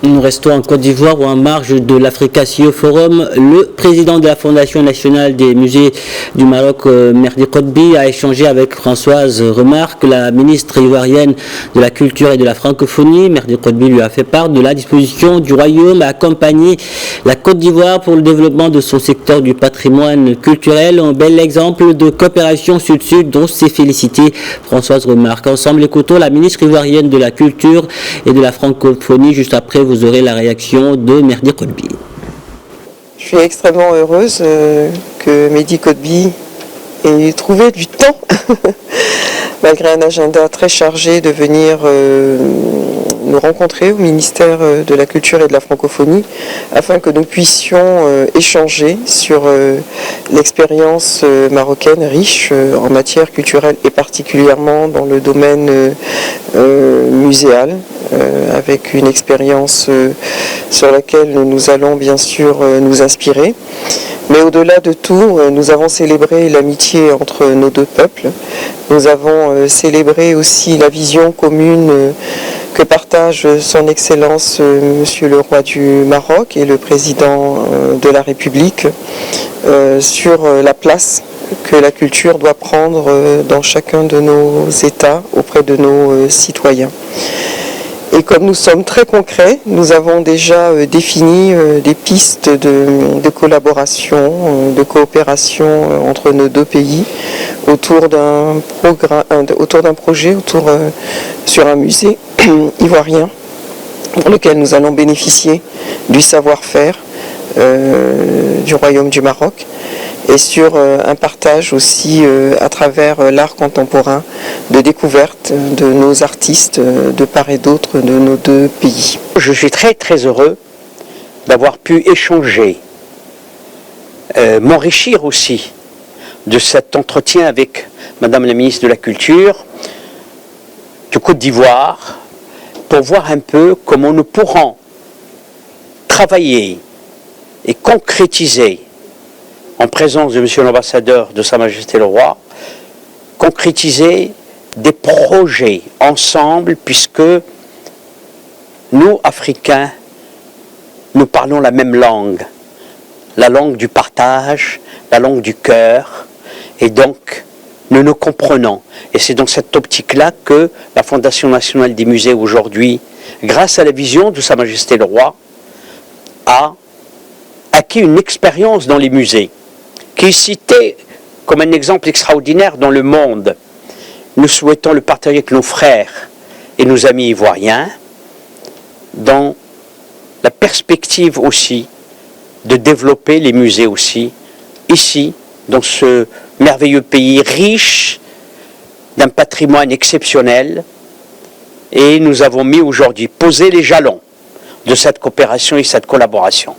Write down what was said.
Nous restons en Côte d'Ivoire où en marge de l'Africa-CEO Forum, le président de la Fondation nationale des musées du Maroc, Merdi Kotbi, a échangé avec Françoise Remarque, la ministre ivoirienne de la Culture et de la Francophonie. Merdi Kotbi lui a fait part de la disposition du Royaume à accompagner la Côte d'Ivoire pour le développement de son secteur du patrimoine culturel. Un bel exemple de coopération sud-sud dont s'est félicitée Françoise Remarque. Ensemble, écoutons la ministre ivoirienne de la Culture et de la Francophonie. Juste après, vous aurez la réaction de Merdi Kotbi. Je suis extrêmement heureuse que Merdi Kotbi ait trouvé du temps, malgré un agenda très chargé, de venir nous rencontrer au ministère de la Culture et de la Francophonie afin que nous puissions échanger sur l'expérience marocaine riche en matière culturelle et particulièrement dans le domaine muséal, avec une expérience sur laquelle nous allons bien sûr nous inspirer. Mais au-delà de tout, nous avons célébré l'amitié entre nos deux peuples. Nous avons célébré aussi la vision commune que partage son Excellence Monsieur le Roi du Maroc et le Président de la République sur la place que la culture doit prendre dans chacun de nos États auprès de nos citoyens. Et comme nous sommes très concrets, nous avons déjà défini des pistes de collaboration, de coopération entre nos deux pays autour d'un projet sur un musée ivoirien pour lequel nous allons bénéficier du savoir-faire du Royaume du Maroc et sur un partage aussi à travers l'art contemporain de découverte de nos artistes de part et d'autre de nos deux pays. Je suis très très heureux d'avoir pu échanger, m'enrichir aussi de cet entretien avec Madame la ministre de la Culture de Côte d'Ivoire pour voir un peu comment nous pourrons travailler et concrétiser en présence de Monsieur l'ambassadeur de Sa Majesté le Roi, concrétiser des projets ensemble, puisque nous, Africains, nous parlons la même langue, la langue du partage, la langue du cœur, et donc nous nous comprenons. Et c'est dans cette optique-là que la Fondation nationale des musées aujourd'hui, grâce à la vision de Sa Majesté le Roi, a acquis une expérience dans les musées, qui est citée comme un exemple extraordinaire dans le monde. Nous souhaitons le partager avec nos frères et nos amis ivoiriens, dans la perspective aussi de développer les musées aussi, ici, dans ce merveilleux pays riche d'un patrimoine exceptionnel. Et nous avons mis aujourd'hui, posé les jalons de cette coopération et cette collaboration.